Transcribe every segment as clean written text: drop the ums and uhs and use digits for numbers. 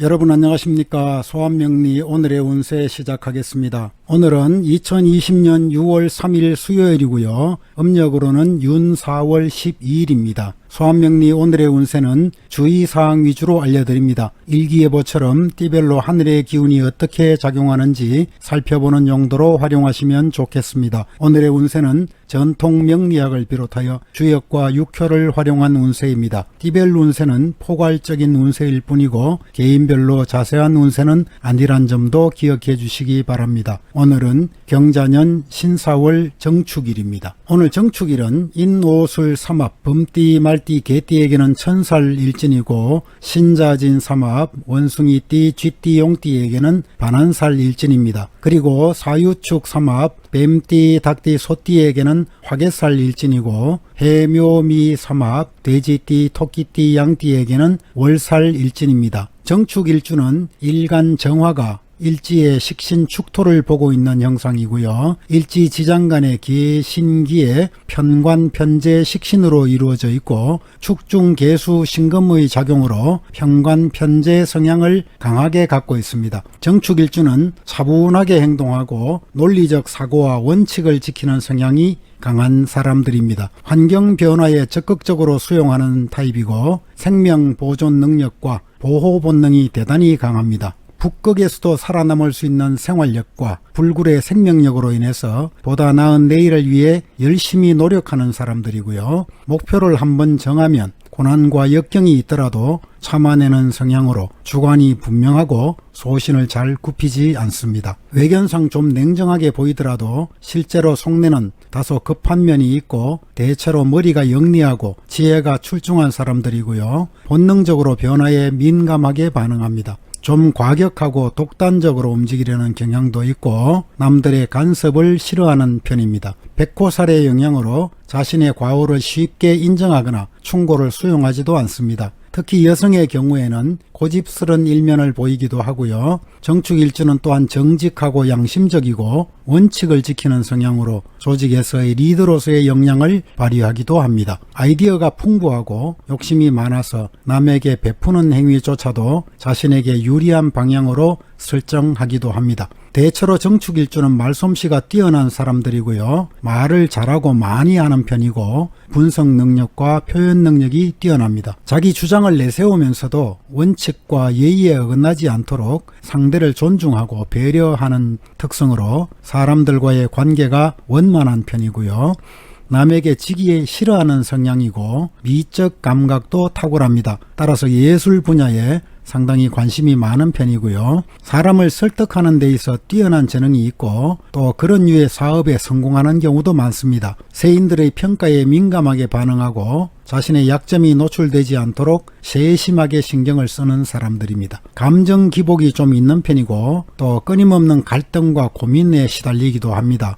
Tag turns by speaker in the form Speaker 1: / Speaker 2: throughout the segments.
Speaker 1: 여러분 안녕하십니까. 소환명리 오늘의 운세 시작하겠습니다. 오늘은 2020년 6월 3일 수요일이고요. 음력으로는 윤 4월 12일입니다. 소환명리 오늘의 운세는 주의사항 위주로 알려드립니다. 일기예보처럼 띠별로 하늘의 기운이 어떻게 작용하는지 살펴보는 용도로 활용하시면 좋겠습니다. 오늘의 운세는 전통 명리학을 비롯하여 주역과 육효를 활용한 운세입니다. 띠별 운세는 포괄적인 운세일 뿐이고 개인별로 자세한 운세는 아니란 점도 기억해 주시기 바랍니다. 오늘은 경자년 신사월 정축일입니다. 오늘 정축일은 인오술 삼합 범띠 말띠 개띠에게는 천살 일진이고 신자진 삼합 원숭이띠 쥐띠 용띠에게는 반한살 일진입니다. 그리고 사유축 삼합 뱀띠 닭띠 소띠에게는 화개살 일진이고 해묘미 삼합 돼지띠 토끼띠 양띠에게는 월살 일진입니다. 정축일주는 일간 정화가 일지의 식신 축토를 보고 있는 형상이고요. 일지 지장간의 계신기에 편관 편재 식신으로 이루어져 있고 축중 계수 신금의 작용으로 편관 편재 성향을 강하게 갖고 있습니다. 정축일주는 차분하게 행동하고 논리적 사고와 원칙을 지키는 성향이 강한 사람들입니다. 환경 변화에 적극적으로 수용하는 타입이고 생명 보존 능력과 보호 본능이 대단히 강합니다. 북극에서도 살아남을 수 있는 생활력과 불굴의 생명력으로 인해서 보다 나은 내일을 위해 열심히 노력하는 사람들이고요. 목표를 한번 정하면 고난과 역경이 있더라도 참아내는 성향으로 주관이 분명하고 소신을 잘 굽히지 않습니다. 외견상 좀 냉정하게 보이더라도 실제로 속내는 다소 급한 면이 있고 대체로 머리가 영리하고 지혜가 출중한 사람들이고요. 본능적으로 변화에 민감하게 반응합니다. 좀 과격하고 독단적으로 움직이려는 경향도 있고 남들의 간섭을 싫어하는 편입니다. 백호살의 영향으로 자신의 과오를 쉽게 인정하거나 충고를 수용하지도 않습니다. 특히 여성의 경우에는 고집스런 일면을 보이기도 하고요. 정축일주는 또한 정직하고 양심적이고 원칙을 지키는 성향으로 조직에서의 리더로서의 역량을 발휘하기도 합니다. 아이디어가 풍부하고 욕심이 많아서 남에게 베푸는 행위조차도 자신에게 유리한 방향으로 설정하기도 합니다. 대체로 정축일주는 말솜씨가 뛰어난 사람들이고요. 말을 잘하고 많이 하는 편이고 분석 능력과 표현 능력이 뛰어납니다. 자기 주장을 내세우면서도 원칙과 예의에 어긋나지 않도록 상대를 존중하고 배려하는 특성으로 사람들과의 관계가 원만한 편이고요. 남에게 지기 싫어하는 성향이고 미적 감각도 탁월합니다. 따라서 예술 분야에 상당히 관심이 많은 편이고요. 사람을 설득하는 데 있어 뛰어난 재능이 있고 또 그런 류의 사업에 성공하는 경우도 많습니다. 세인들의 평가에 민감하게 반응하고 자신의 약점이 노출되지 않도록 세심하게 신경을 쓰는 사람들입니다. 감정 기복이 좀 있는 편이고 또 끊임없는 갈등과 고민에 시달리기도 합니다.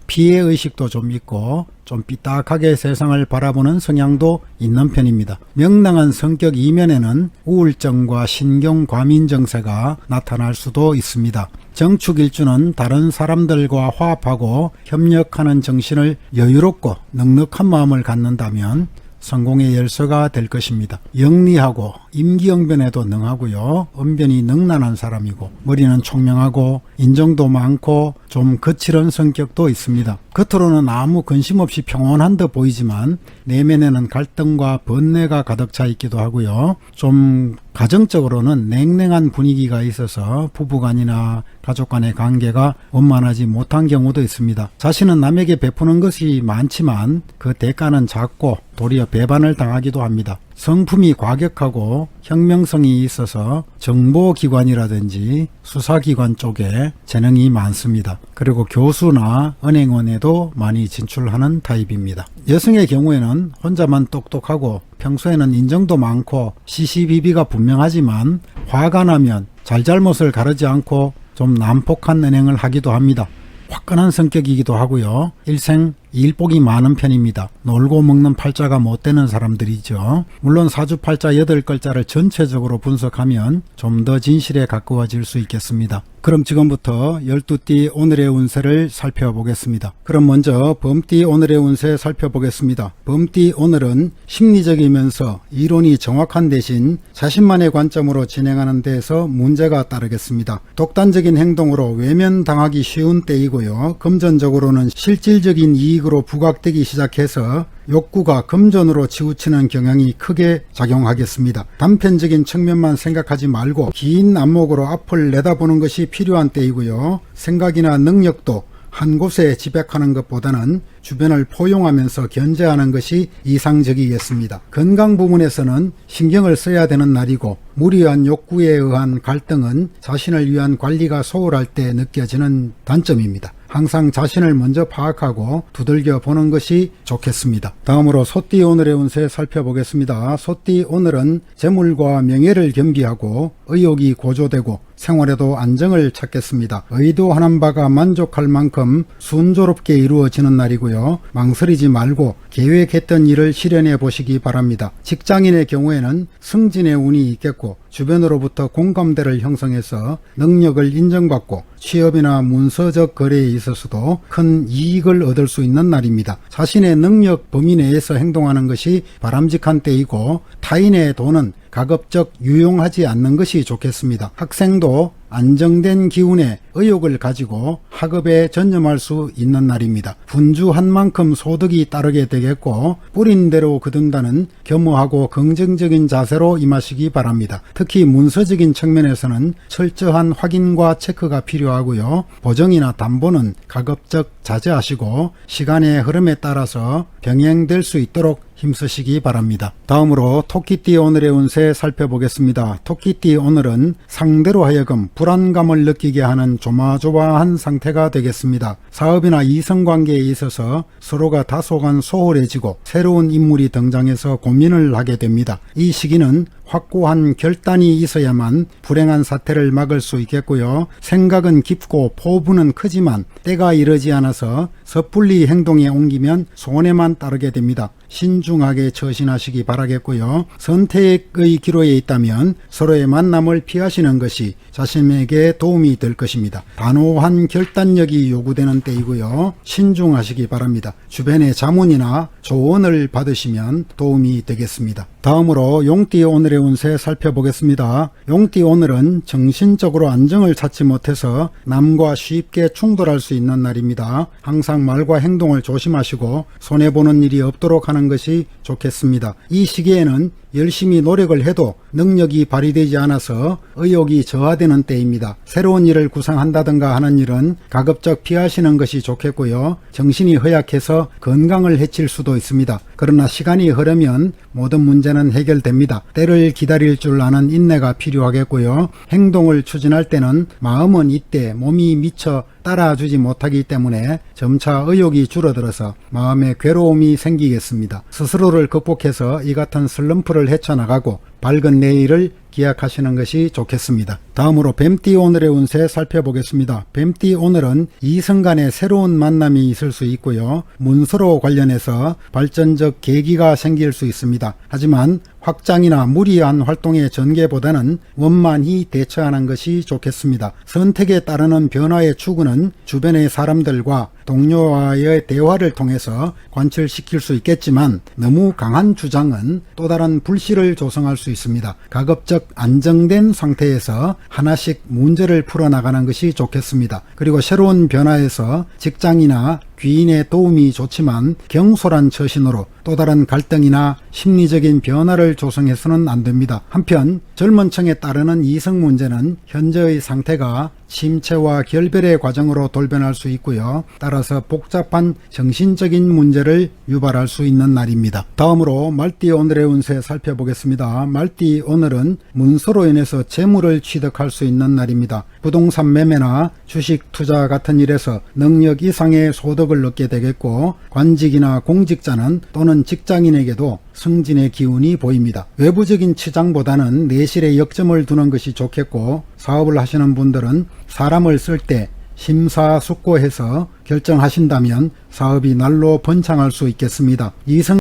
Speaker 1: 피해의식도 좀 있고 좀 삐딱하게 세상을 바라보는 성향도 있는 편입니다. 명랑한 성격 이면에는 우울증과 신경과민 증세가 나타날 수도 있습니다. 정축일주는 다른 사람들과 화합하고 협력하는 정신을 여유롭고 넉넉한 마음을 갖는다면 성공의 열쇠가 될 것입니다. 영리하고 임기응변에도 능하고요. 언변이 능란한 사람이고 머리는 총명하고 인정도 많고 좀 거칠은 성격도 있습니다. 겉으로는 아무 근심 없이 평온한 듯 보이지만 내면에는 갈등과 번뇌가 가득 차 있기도 하고요. 좀 가정적으로는 냉랭한 분위기가 있어서 부부간이나 가족 간의 관계가 원만하지 못한 경우도 있습니다. 자신은 남에게 베푸는 것이 많지만 그 대가는 작고 도리어 배반을 당하기도 합니다. 성품이 과격하고 혁명성이 있어서 정보기관이라든지 수사기관 쪽에 재능이 많습니다. 그리고 교수나 은행원에도 많이 진출하는 타입입니다. 여성의 경우에는 혼자만 똑똑하고 평소에는 인정도 많고 시시비비가 분명하지만 화가 나면 잘잘못을 가르지 않고 좀 난폭한 은행을 하기도 합니다. 화끈한 성격이기도 하고요. 일생 일복이 많은 편입니다. 놀고 먹는 팔자가 못 되는 사람들이죠. 물론 사주팔자 8글자를 전체적으로 분석하면 좀 더 진실에 가까워질 수 있겠습니다. 그럼 지금부터 12띠 오늘의 운세를 살펴보겠습니다. 그럼 먼저 범띠 오늘의 운세 살펴보겠습니다. 범띠 오늘은 심리적이면서 이론이 정확한 대신 자신만의 관점으로 진행하는 데에서 문제가 따르겠습니다. 독단적인 행동으로 외면당하기 쉬운 때이고요. 금전적으로는 실질적인 이익으로 부각되기 시작해서 욕구가 금전으로 치우치는 경향이 크게 작용하겠습니다. 단편적인 측면만 생각하지 말고 긴 안목으로 앞을 내다보는 것이 필요한 때이고요. 생각이나 능력도 한 곳에 집약하는 것보다는 주변을 포용하면서 견제하는 것이 이상적이겠습니다. 건강 부분에서는 신경을 써야 되는 날이고 무리한 욕구에 의한 갈등은 자신을 위한 관리가 소홀할 때 느껴지는 단점입니다. 항상 자신을 먼저 파악하고 두들겨 보는 것이 좋겠습니다. 다음으로 소띠 오늘의 운세 살펴보겠습니다. 소띠 오늘은 재물과 명예를 겸비하고 의욕이 고조되고 생활에도 안정을 찾겠습니다. 의도하는 바가 만족할 만큼 순조롭게 이루어지는 날이고요. 망설이지 말고 계획했던 일을 실현해 보시기 바랍니다. 직장인의 경우에는 승진의 운이 있겠고 주변으로부터 공감대를 형성해서 능력을 인정받고 취업이나 문서적 거래에 있어서도 큰 이익을 얻을 수 있는 날입니다. 자신의 능력 범위 내에서 행동하는 것이 바람직한 때이고 타인의 돈은 가급적 유용하지 않는 것이 좋겠습니다. 학생도 안정된 기운에 의욕을 가지고 학업에 전념할 수 있는 날입니다. 분주한 만큼 소득이 따르게 되겠고 뿌린 대로 거둔다는 겸허하고 긍정적인 자세로 임하시기 바랍니다. 특히 문서적인 측면에서는 철저한 확인과 체크가 필요하고요. 보증이나 담보는 가급적 자제하시고 시간의 흐름에 따라서 병행될 수 있도록 힘쓰시기 바랍니다. 다음으로 토끼띠 오늘의 운세 살펴보겠습니다. 토끼띠 오늘은 상대로 하여금 불안감을 느끼게 하는 조마조마한 상태가 되겠습니다. 사업이나 이성관계에 있어서 서로가 다소간 소홀해지고 새로운 인물이 등장해서 고민을 하게 됩니다. 이 시기는 확고한 결단이 있어야만 불행한 사태를 막을 수 있겠고요. 생각은 깊고 포부는 크지만 때가 이르지 않아서 섣불리 행동에 옮기면 손해만 따르게 됩니다. 신중하게 처신하시기 바라겠고요. 선택의 기로에 있다면 서로의 만남을 피하시는 것이 자신에게 도움이 될 것입니다. 단호한 결단력이 요구되는 때이고요. 신중하시기 바랍니다. 주변의 자문이나 조언을 받으시면 도움이 되겠습니다. 다음으로 용띠 오늘의 운세 살펴보겠습니다. 용띠 오늘은 정신적으로 안정을 찾지 못해서 남과 쉽게 충돌할 수 있는 날입니다. 항상 말과 행동을 조심하시고 손해보는 일이 없도록 하는 것이 좋겠습니다. 이 시기에는 열심히 노력을 해도 능력이 발휘되지 않아서 의욕이 저하되는 때입니다. 새로운 일을 구상한다든가 하는 일은 가급적 피하시는 것이 좋겠고요. 정신이 허약해서 건강을 해칠 수도 있습니다. 그러나 시간이 흐르면 모든 문제는 해결됩니다. 때를 기다릴 줄 아는 인내가 필요하겠고요. 행동을 추진할 때는 마음은 이때 몸이 미처 따라주지 못하기 때문에 점차 의욕이 줄어들어서 마음에 괴로움이 생기겠습니다. 스스로를 극복해서 이 같은 슬럼프를 헤쳐나가고 밝은 내일을 기약하시는 것이 좋겠습니다. 다음으로 뱀띠 오늘의 운세 살펴보겠습니다. 뱀띠 오늘은 이성 간의 새로운 만남이 있을 수 있고요. 문서로 관련해서 발전적 계기가 생길 수 있습니다. 하지만 확장이나 무리한 활동의 전개보다는 원만히 대처하는 것이 좋겠습니다. 선택에 따르는 변화의 추구는 주변의 사람들과 동료와의 대화를 통해서 관철시킬 수 있겠지만 너무 강한 주장은 또 다른 불씨를 조성할 수 있습니다. 가급적 안정된 상태에서 하나씩 문제를 풀어나가는 것이 좋겠습니다. 그리고 새로운 변화에서 직장이나 귀인의 도움이 좋지만 경솔한 처신으로 또 다른 갈등이나 심리적인 변화를 조성해서는 안 됩니다. 한편 젊은 층에 따르는 이성 문제는 현재의 상태가 침체와 결별의 과정으로 돌변할 수 있고요. 따라서 복잡한 정신적인 문제를 유발할 수 있는 날입니다. 다음으로 말띠 오늘의 운세 살펴보겠습니다. 말띠 오늘은 문서로 인해서 재물을 취득할 수 있는 날입니다. 부동산 매매나 주식 투자 같은 일에서 능력 이상의 소득을 얻게 되겠고 관직이나 공직자는 또는 직장인에게도 승진의 기운이 보입니다. 외부적인 치장보다는 내실에 역점을 두는 것이 좋겠고 사업을 하시는 분들은 사람을 쓸 때 심사숙고해서 결정하신다면 사업이 날로 번창할 수 있겠습니다. 이성